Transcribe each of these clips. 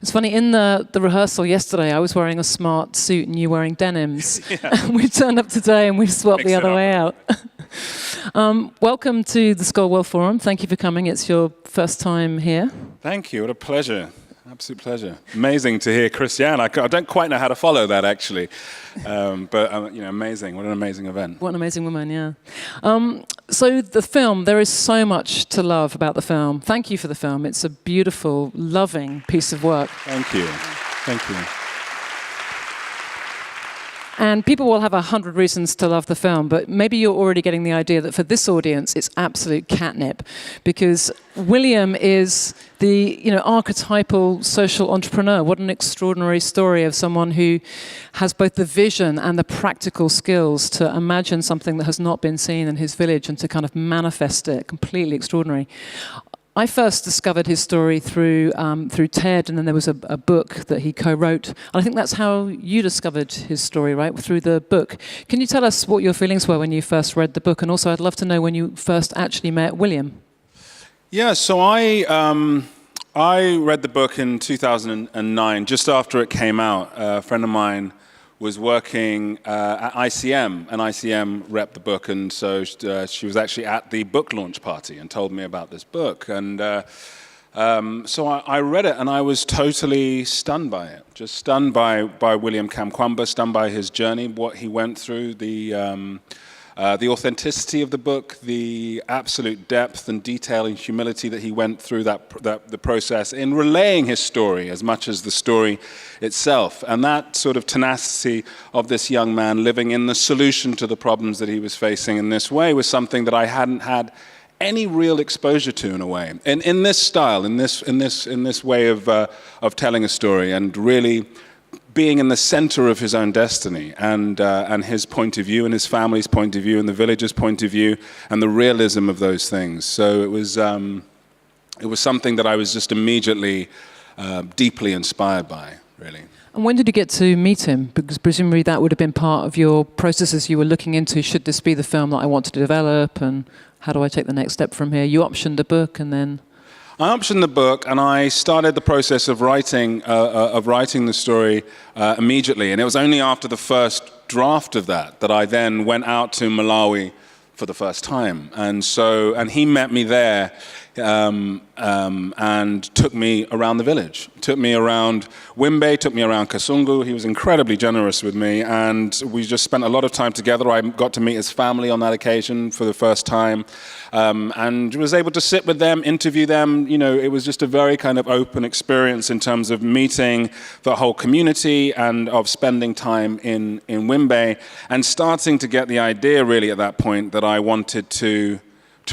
It's funny, in the rehearsal yesterday, I was wearing a smart suit and you wearing denims. Yeah. We turned up today and we swapped the other way out. Welcome to the Skull World Forum. Thank you for coming. It's your first time here. Thank you. What a pleasure. Absolute pleasure. Amazing to hear Christian. I don't quite know how to follow that, actually. But amazing. What an amazing event. What an amazing woman, yeah. So the film, there is so much to love about the film. Thank you for the film. It's a beautiful, loving piece of work. Thank you. Thank you. And people will have 100 reasons to love the film, but maybe you're already getting the idea that for this audience, it's absolute catnip, because William is the archetypal social entrepreneur. What an extraordinary story of someone who has both the vision and the practical skills to imagine something that has not been seen in his village and to kind of manifest it. Completely extraordinary. I first discovered his story through Ted, and then there was a book that he co-wrote. And I think that's how you discovered his story, right? Through the book. Can you tell us what your feelings were when you first read the book? And also, I'd love to know when you first actually met William. Yeah, so I read the book in 2009, just after it came out. A friend of mine was working at ICM, and ICM repped the book, and so she was actually at the book launch party and told me about this book. And so I read it, and I was totally stunned by it. Just stunned by William Kamkwamba, stunned by his journey, what he went through, the authenticity of the book, the absolute depth and detail and humility that he went through the process in relaying his story as much as the story itself. And that sort of tenacity of this young man living in the solution to the problems that he was facing in this way was something that I hadn't had any real exposure to, in a way, in this style, in this way of telling a story, and really being in the center of his own destiny and his point of view and his family's point of view and the village's point of view and the realism of those things. So it was something that I was just immediately deeply inspired by, really. And when did you get to meet him? Because presumably that would have been part of your processes you were looking into. Should this be the film that I want to develop, and how do I take the next step from here? You optioned a book, and then... I optioned the book, and I started the process of writing the story immediately. And it was only after the first draft of that I then went out to Malawi for the first time. And he met me there and took me around the village. Took me around Wimbe, took me around Kasungu. He was incredibly generous with me, and we just spent a lot of time together. I got to meet his family on that occasion for the first time, and was able to sit with them, interview them. It was just a very kind of open experience in terms of meeting the whole community and of spending time in Wimbe, and starting to get the idea really at that point that I wanted to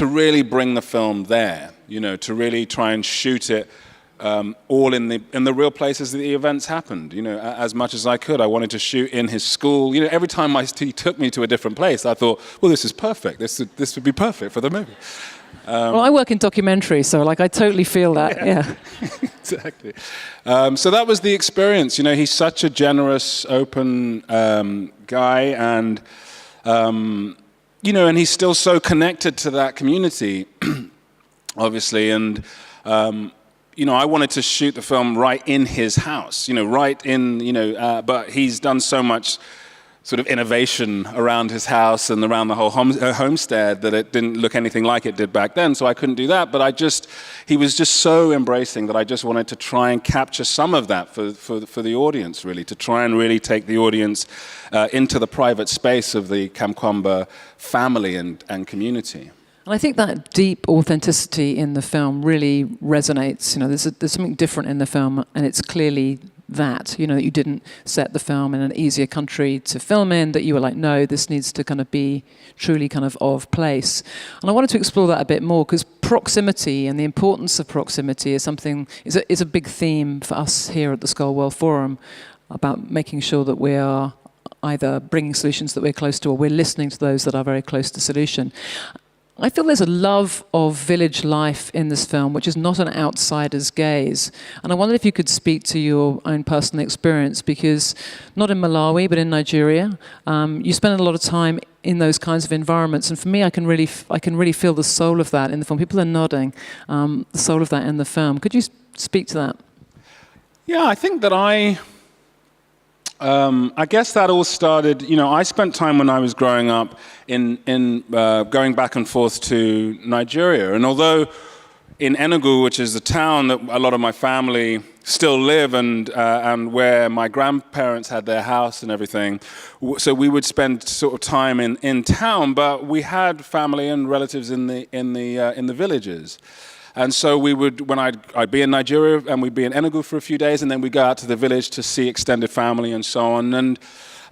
really bring the film there, to really try and shoot it all in the real places that the events happened, as much as I could. I wanted to shoot in his school. Every time he took me to a different place, I thought, well, this is perfect. This would be perfect for the movie. Well, I work in documentary, so I totally feel that, yeah. Exactly. So that was the experience. He's such a generous, open guy, and and he's still so connected to that community, obviously. And, I wanted to shoot the film right in his house, but he's done so much sort of innovation around his house and around the whole homestead that it didn't look anything like it did back then, so I couldn't do that. But he was just so embracing that I just wanted to try and capture some of that for the audience, really, to try and really take the audience into the private space of the Kamkwamba family and community. And I think that deep authenticity in the film really resonates. There's something different in the film, and it's clearly that you didn't set the film in an easier country to film in, that you were like, no, this needs to kind of be truly kind of place. And I wanted to explore that a bit more, because proximity and the importance of proximity is a big theme for us here at the Skull World Forum, about making sure that we are either bringing solutions that we're close to, or we're listening to those that are very close to solution. I feel there's a love of village life in this film, which is not an outsider's gaze. And I wondered if you could speak to your own personal experience, because not in Malawi, but in Nigeria, you spend a lot of time in those kinds of environments. And for me, I can really feel the soul of that in the film. People are nodding, the soul of that in the film. Could you speak to that? Yeah, I think that I guess that all started, I spent time when I was growing up in going back and forth to Nigeria. And although in Enugu, which is the town that a lot of my family still live and where my grandparents had their house and everything, so we would spend sort of time in town, but we had family and relatives in the villages. And so we would, when I'd be in Nigeria and we'd be in Enugu for a few days, and then we'd go out to the village to see extended family and so on. And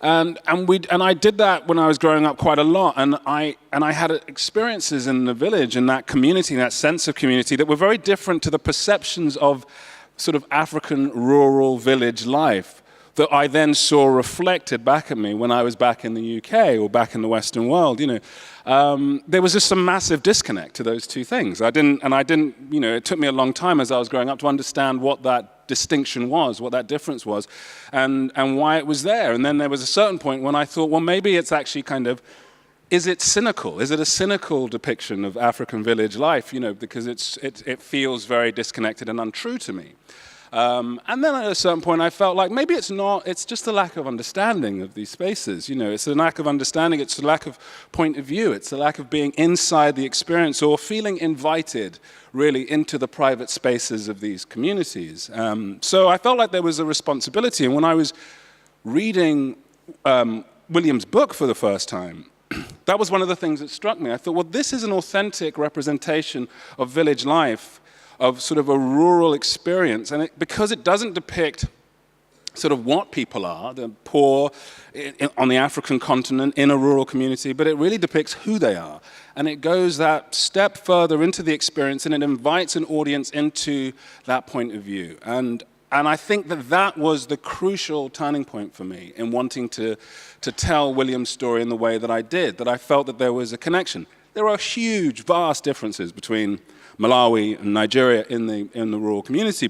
I did that when I was growing up quite a lot. And I had experiences in the village, in that community, that sense of community, that were very different to the perceptions of sort of African rural village life that I then saw reflected back at me when I was back in the UK or back in the Western world. There was just some massive disconnect to those two things. I didn't. It took me a long time as I was growing up to understand what that distinction was, what that difference was, and why it was there. And then there was a certain point when I thought, well, maybe it's actually kind of, is it cynical? Is it a cynical depiction of African village life? Because it feels very disconnected and untrue to me. And then at a certain point, I felt like maybe it's not, it's just a lack of understanding of these spaces. It's a lack of understanding, it's a lack of point of view, it's a lack of being inside the experience or feeling invited, really, into the private spaces of these communities. So I felt like there was a responsibility. And when I was reading William's book for the first time, that was one of the things that struck me. I thought, well, this is an authentic representation of village life, of sort of a rural experience, and because it doesn't depict sort of what people are, the poor on the African continent in a rural community, but it really depicts who they are. And it goes that step further into the experience, and it invites an audience into that point of view. And I think that was the crucial turning point for me in wanting to tell William's story in the way that I did, that I felt that there was a connection. There are huge, vast differences between Malawi and Nigeria in the rural community,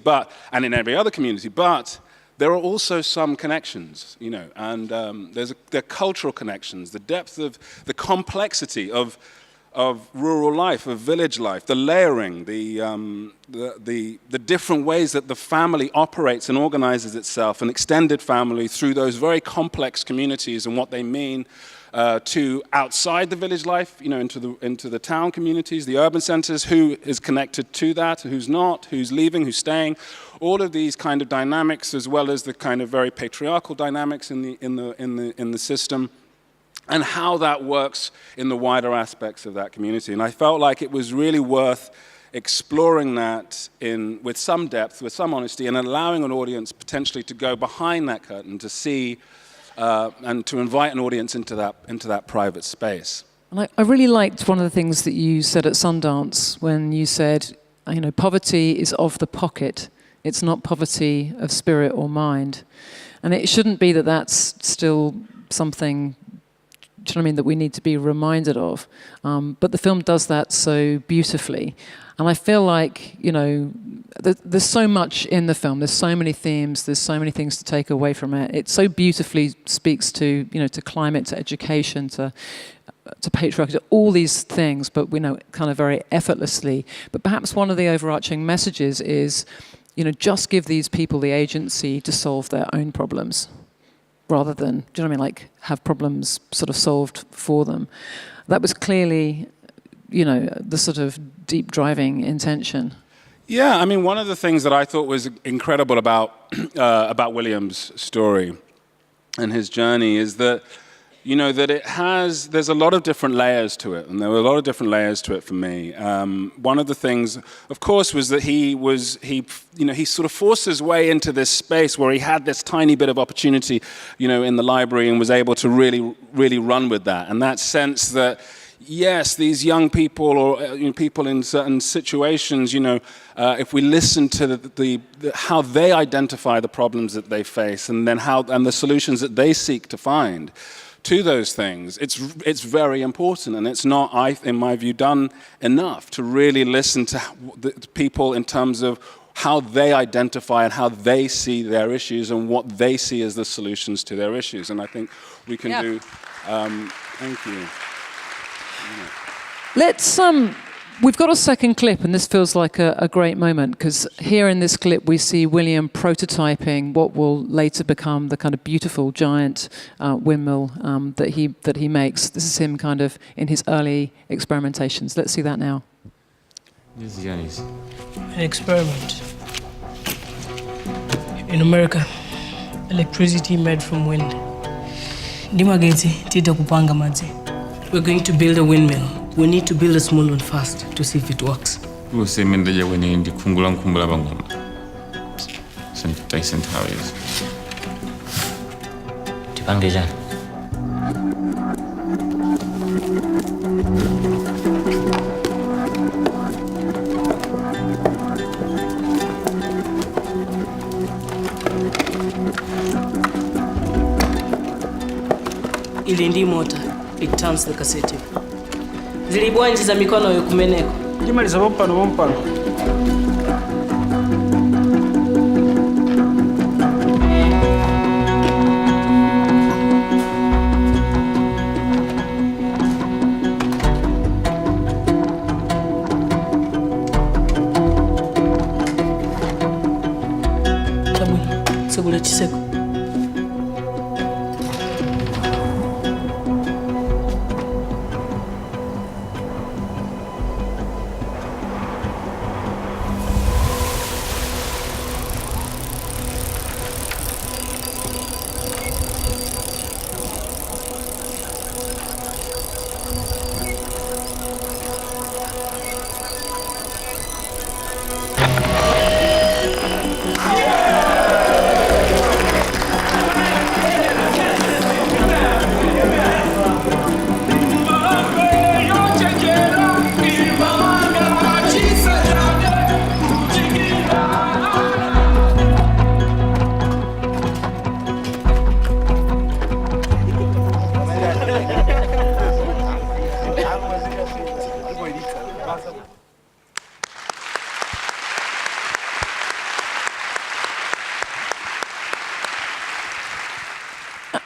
and in every other community, but there are also some connections, and there are cultural connections, the depth of the complexity of rural life, of village life, the layering, the different ways that the family operates and organizes itself, an extended family through those very complex communities and what they mean to outside the village life, into the town communities, the urban centers, who is connected to that, who's not, who's leaving, who's staying. All of these kind of dynamics, as well as the kind of very patriarchal dynamics in the system, and how that works in the wider aspects of that community. And I felt like it was really worth exploring that with some depth, with some honesty, and allowing an audience potentially to go behind that curtain to see and to invite an audience into that private space. And I really liked one of the things that you said at Sundance when you said, poverty is of the pocket. It's not poverty of spirit or mind. And it shouldn't be that that's still something, do you know what I mean, that we need to be reminded of. But the film does that so beautifully. And I feel like, there's so much in the film. There's so many themes. There's so many things to take away from it. It so beautifully speaks to, to climate, to education, to patriarchy, to all these things, but kind of very effortlessly. But perhaps one of the overarching messages is, just give these people the agency to solve their own problems, rather than, do you know what I mean, like have problems sort of solved for them. That was clearly, the sort of deep driving intention. Yeah, I mean, one of the things that I thought was incredible about William's story and his journey is that, that there's a lot of different layers to it, and there were a lot of different layers to it for me. One of the things, of course, was that he sort of forced his way into this space where he had this tiny bit of opportunity, in the library, and was able to really, really run with that. And that sense that, yes, these young people or people in certain situations, if we listen to how they identify the problems that they face, and then and the solutions that they seek to find to those things, it's very important, and it's not, in my view, done enough to really listen to the people in terms of how they identify and how they see their issues and what they see as the solutions to their issues. And I think we can do. Thank you. Let's We've got a second clip, and this feels like a great moment, because here in this clip we see William prototyping what will later become the kind of beautiful giant windmill that he makes. This is him kind of in his early experimentations. Let's see that now. This is An experiment. In America, electricity made from wind. We're going to build a windmill. We need to build a small one first to see if it works. usemendeja kwenye ndikumbula bangoma St. Tyson Towers. Tipange njani? Ili ndi motor, it turns the cassette. Zilibwanji za mikono yokumeneko. Ndimaliza bompano. Segura chiseko.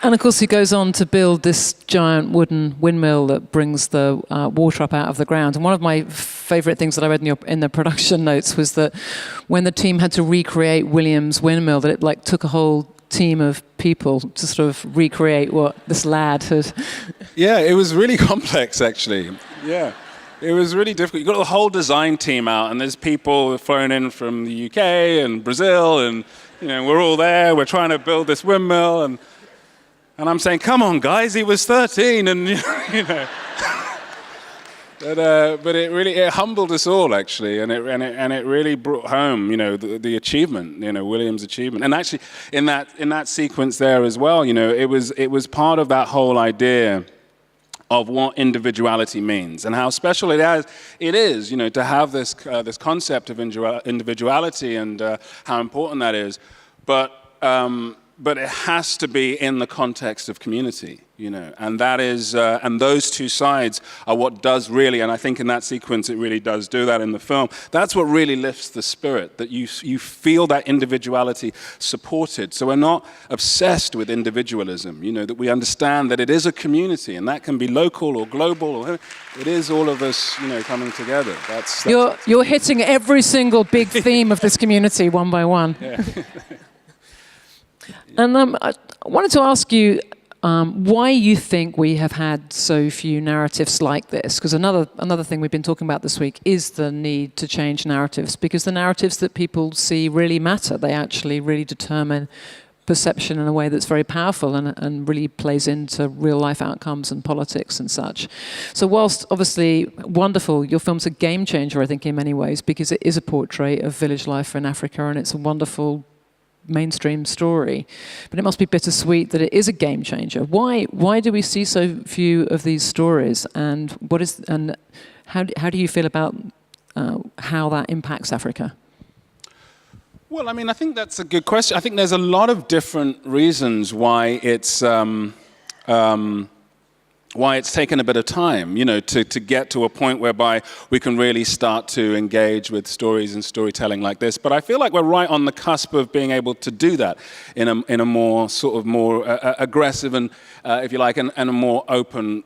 And of course, he goes on to build this giant wooden windmill that brings the water up out of the ground. And one of my favourite things that I read in the production notes was that when the team had to recreate William's windmill, that it took a whole team of people to sort of recreate what this lad had. Yeah, it was really complex, actually. Yeah. It was really difficult. You got the whole design team out, and there's people flown in from the UK and Brazil, and we're all there. We're trying to build this windmill, and I'm saying, "Come on, guys! He was 13," and But it humbled us all, actually, and it really brought home, the achievement, William's achievement, and actually in that sequence there as well, it was part of that whole idea of what individuality means and how special it is, to have this concept of individuality and how important that is, but it has to be in the context of community, and that is, and those two sides are what does really, and I think in that sequence it really does do that in the film. That's what really lifts the spirit, that you feel that individuality supported. So we're not obsessed with individualism, that we understand that it is a community, and that can be local or global, or it is all of us, coming together. That's You're hitting every single big theme of this community one by one. Yeah. And I wanted to ask you why you think we have had so few narratives like this. Because another thing we've been talking about this week is the need to change narratives, because the narratives that people see really matter. They actually really determine perception in a way that's very powerful and really plays into real life outcomes and politics and such. So whilst obviously wonderful, your film's a game changer, I think, in many ways, because it is a portrait of village life in Africa, and it's a wonderful mainstream story, but it must be bittersweet that it is a game changer. Why do we see so few of these stories, and how do you feel about how that impacts Africa? Well, I mean, I think that's a good question. I think there's a lot of different reasons why it's taken a bit of time, to get to a point whereby we can really start to engage with stories and storytelling like this. But I feel like we're right on the cusp of being able to do that in a more sort of more aggressive and, if you like, and a more open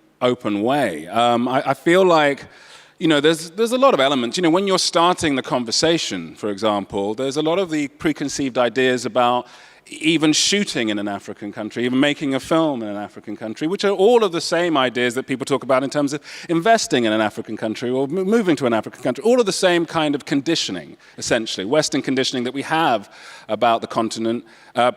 way. I feel like, there's a lot of elements. When you're starting the conversation, for example, there's a lot of the preconceived ideas about even shooting in an African country, even making a film in an African country, which are all of the same ideas that people talk about in terms of investing in an African country or moving to an African country. All of the same kind of conditioning, essentially. Western conditioning that we have about the continent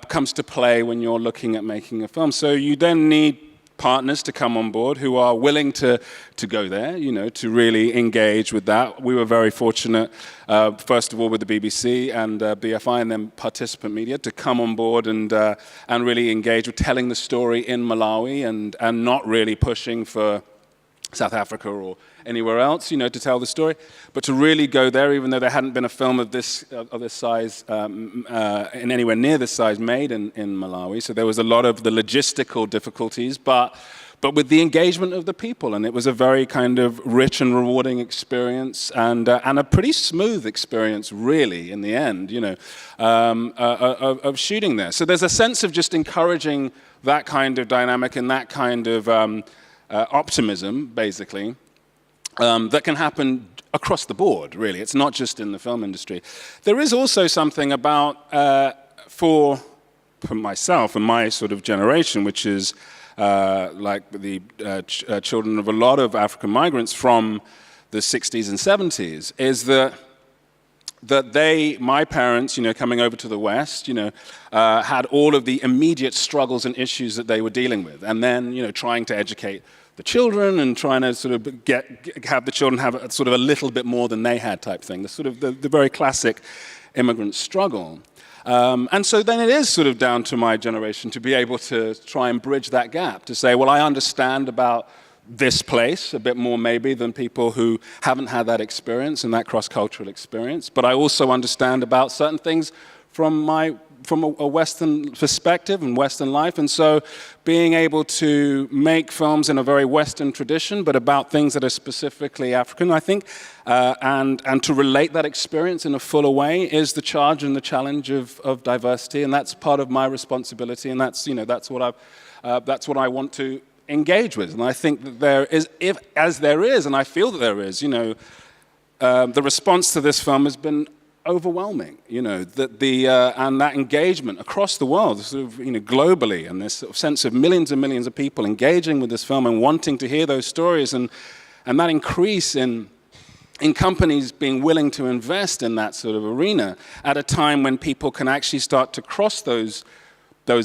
comes to play when you're looking at making a film. So you then need partners to come on board who are willing to go there, to really engage with that. We were very fortunate, first of all, with the BBC and BFI and then Participant Media to come on board and really engage with telling the story in Malawi and not really pushing for South Africa or anywhere else, to tell the story, but to really go there, even though there hadn't been a film of this size, in anywhere near this size, made in Malawi. So there was a lot of the logistical difficulties, but with the engagement of the people, and it was a very kind of rich and rewarding experience, and a pretty smooth experience, really, in the end, of shooting there. So there's a sense of just encouraging that kind of dynamic and that kind of optimism, basically, that can happen across the board, really. It's not just in the film industry. There is also something about, for myself and my sort of generation, which is like the children of a lot of African migrants from the 60s and 70s, is that my parents, coming over to the West, had all of the immediate struggles and issues that they were dealing with, and then, trying to educate the children and trying to sort of have the children have a sort of a little bit more than they had type thing, the sort of the very classic immigrant struggle. And so then it is sort of down to my generation to be able to try and bridge that gap, to say, well, I understand about this place a bit more maybe than people who haven't had that experience and that cross-cultural experience, but I also understand about certain things from a Western perspective and Western life, and so being able to make films in a very Western tradition, but about things that are specifically African, I think, and to relate that experience in a fuller way is the charge and the challenge of diversity, and that's part of my responsibility, and that's what I want to engage with. And I think that there is, and I feel that there is, the response to this film has been overwhelming, and that engagement across the world, sort of, globally, and this sort of sense of millions and millions of people engaging with this film and wanting to hear those stories, and that increase in companies being willing to invest in that sort of arena at a time when people can actually start to cross those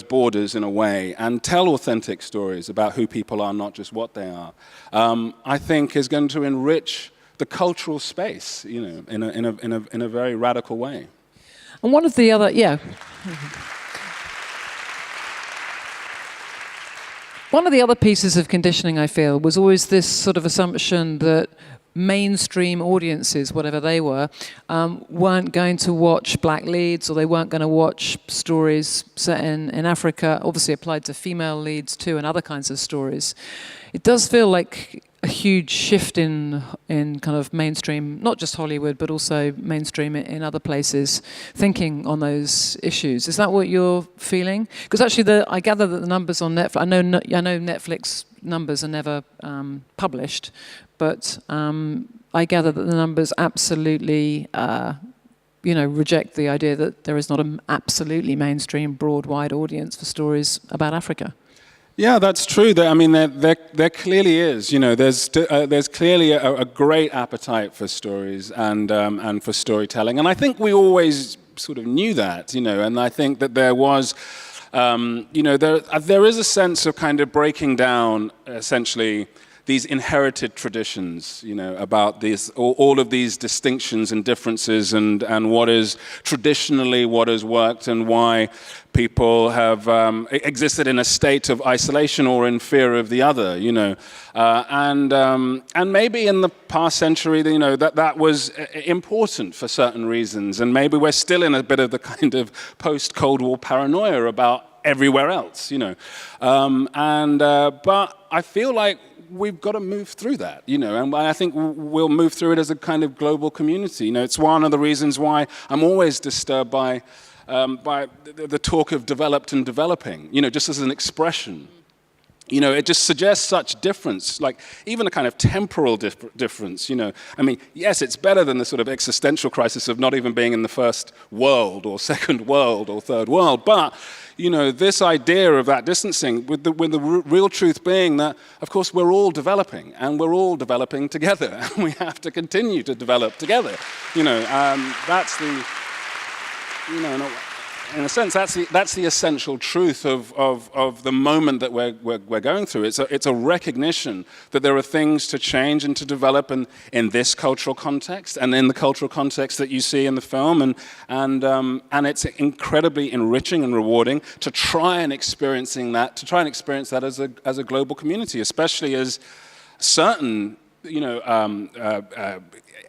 borders in a way and tell authentic stories about who people are, not just what they are, I think is going to enrich the cultural space, in a very radical way. And one of the other, one of the other pieces of conditioning, I feel, was always this sort of assumption that mainstream audiences, whatever they were, weren't going to watch black leads, or they weren't going to watch stories set in Africa, obviously applied to female leads too, and other kinds of stories. It does feel like a huge shift in kind of mainstream, not just Hollywood, but also mainstream in other places, thinking on those issues. Is that what you're feeling? Because actually, I gather that the numbers on Netflix, I know Netflix numbers are never published, but I gather that the numbers absolutely, reject the idea that there is not an absolutely mainstream, broad, wide audience for stories about Africa. Yeah, that's true. I mean, there clearly is. There's clearly a great appetite for stories and for storytelling, and I think we always sort of knew that. And I think that there was, there is a sense of kind of breaking down essentially these inherited traditions, about these all of these distinctions and differences, and what is traditionally what has worked, and why people have existed in a state of isolation or in fear of the other, and maybe in the past century, that was important for certain reasons, and maybe we're still in a bit of the kind of post-Cold War paranoia about everywhere else, but I feel like we've got to move through that, and I think we'll move through it as a kind of global community. It's one of the reasons why I'm always disturbed by the talk of developed and developing, just as an expression. You know, it just suggests such difference, like even a kind of temporal difference, you know. I mean, yes, it's better than the sort of existential crisis of not even being in the first world or second world or third world, but, you know, this idea of that distancing with the real truth being that, of course, we're all developing, and we're all developing together, and we have to continue to develop together. You know, that's the, you know, in a sense, that's the essential truth of the moment that we're going through. It's a recognition that there are things to change and to develop in this cultural context and in the cultural context that you see in the film, and it's incredibly enriching and rewarding to try and experience that as a global community, especially as certain, you know,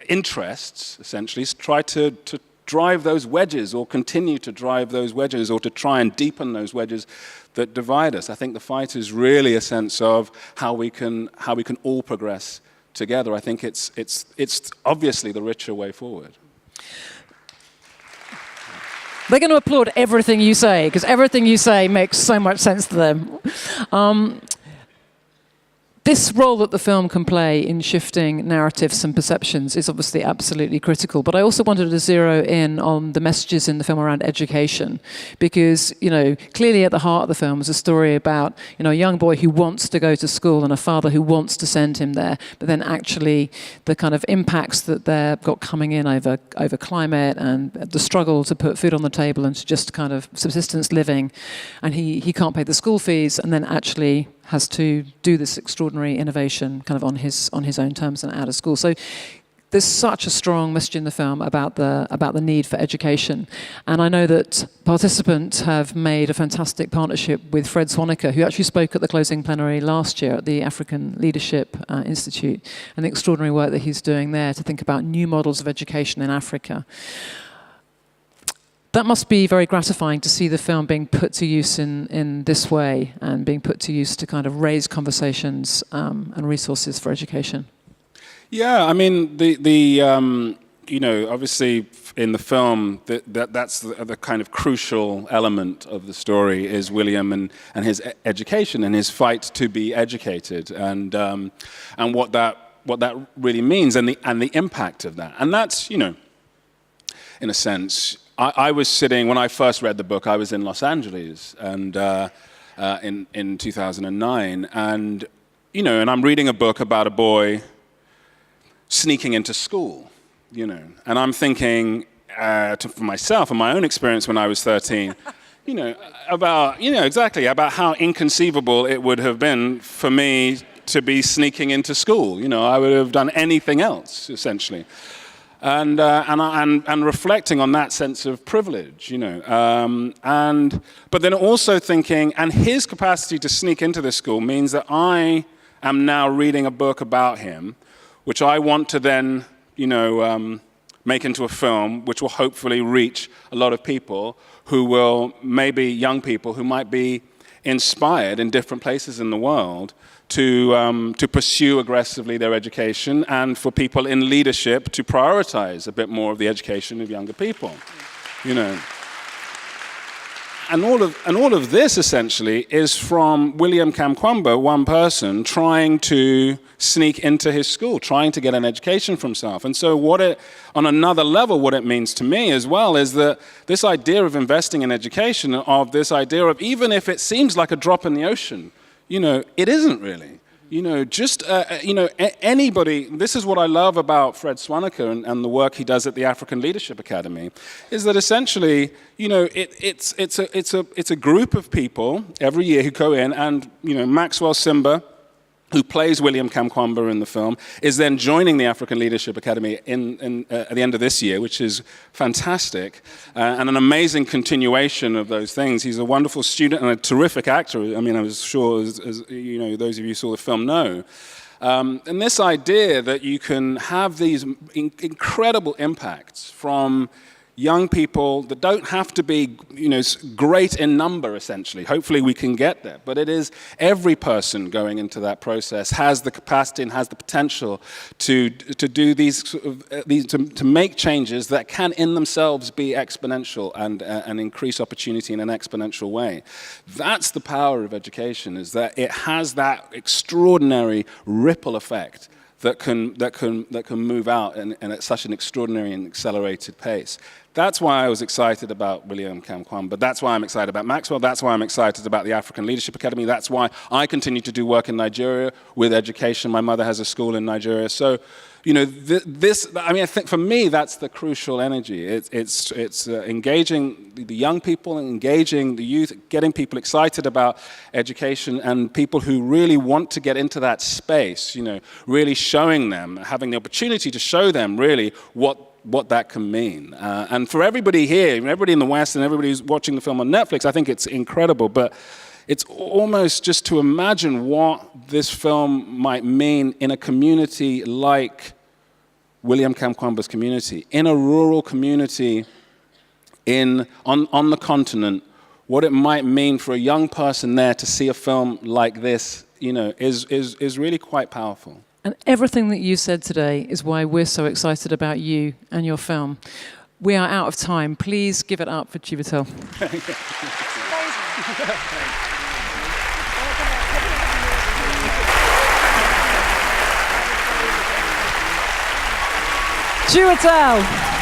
interests essentially try to drive those wedges or continue to drive those wedges or to try and deepen those wedges that divide us. I think the fight is really a sense of how we can all progress together. I think it's obviously the richer way forward. They're going to applaud everything you say, because everything you say makes so much sense to them. This role that the film can play in shifting narratives and perceptions is obviously absolutely critical. But I also wanted to zero in on the messages in the film around education, because, you know, clearly at the heart of the film is a story about, you know, a young boy who wants to go to school and a father who wants to send him there, but then actually the kind of impacts that they've got coming in over climate and the struggle to put food on the table and to just kind of subsistence living, and he can't pay the school fees, and then actually has to do this extraordinary innovation kind of on his own terms and out of school. So there's such a strong message in the film about the need for education. And I know that participants have made a fantastic partnership with Fred Swanecker, who actually spoke at the closing plenary last year at the African Leadership Institute, and the extraordinary work that he's doing there to think about new models of education in Africa. That must be very gratifying to see the film being put to use in this way and being put to use to kind of raise conversations and resources for education. Yeah, I mean, you know, obviously in the film, that's the kind of crucial element of the story is William and his education and his fight to be educated, and what that really means and the impact of that. And that's, you know, in a sense, I was sitting, when I first read the book, I was in Los Angeles and in 2009, and, you know, and I'm reading a book about a boy sneaking into school, you know, and I'm thinking for myself and my own experience when I was 13, you know, about how inconceivable it would have been for me to be sneaking into school. You know, I would have done anything else, essentially. And reflecting on that sense of privilege, you know, but then also thinking, and his capacity to sneak into this school means that I am now reading a book about him, which I want to then, you know, make into a film, which will hopefully reach a lot of people who will, maybe young people who might be inspired in different places in the world to pursue aggressively their education, and for people in leadership to prioritize a bit more of the education of younger people, you know. And all of this essentially is from William Kamkwamba, one person, trying to sneak into his school, trying to get an education for himself. And so on another level, what it means to me as well is that this idea of investing in education, of this idea of even if it seems like a drop in the ocean, you know, it isn't really. You know, just, you know, anybody, this is what I love about Fred Swanecker and the work he does at the African Leadership Academy, is that essentially, you know, it's a group of people every year who go in, and, you know, Maxwell Simba, who plays William Kamkwamba in the film, is then joining the African Leadership Academy at the end of this year, which is fantastic, and an amazing continuation of those things. He's a wonderful student and a terrific actor. I mean, I was sure, as you know, those of you who saw the film know. And this idea that you can have these incredible impacts from, young people that don't have to be, great in number, essentially. Hopefully we can get there. But it is every person going into that process has the capacity and has the potential to do to make changes that can in themselves be exponential and increase opportunity in an exponential way. That's the power of education, is that it has that extraordinary ripple effect that can move out and at such an extraordinary and accelerated pace. That's why I was excited about William Kamkwamba. That's why I'm excited about Maxwell. That's why I'm excited about the African Leadership Academy. That's why I continue to do work in Nigeria with education. My mother has a school in Nigeria. So, I think for me, that's the crucial energy. It's engaging the young people, engaging the youth, getting people excited about education, and people who really want to get into that space, really showing them, having the opportunity to show them really what that can mean. And for everybody here, everybody in the West and everybody who's watching the film on Netflix, I think it's incredible. But it's almost just to imagine what this film might mean in a community like William Kamkwamba's community, in a rural community on the continent, what it might mean for a young person there to see a film like this, is really quite powerful. And everything that you said today is why we're so excited about you and your film. We are out of time. Please give it up for Chiwetel. Chiwetel!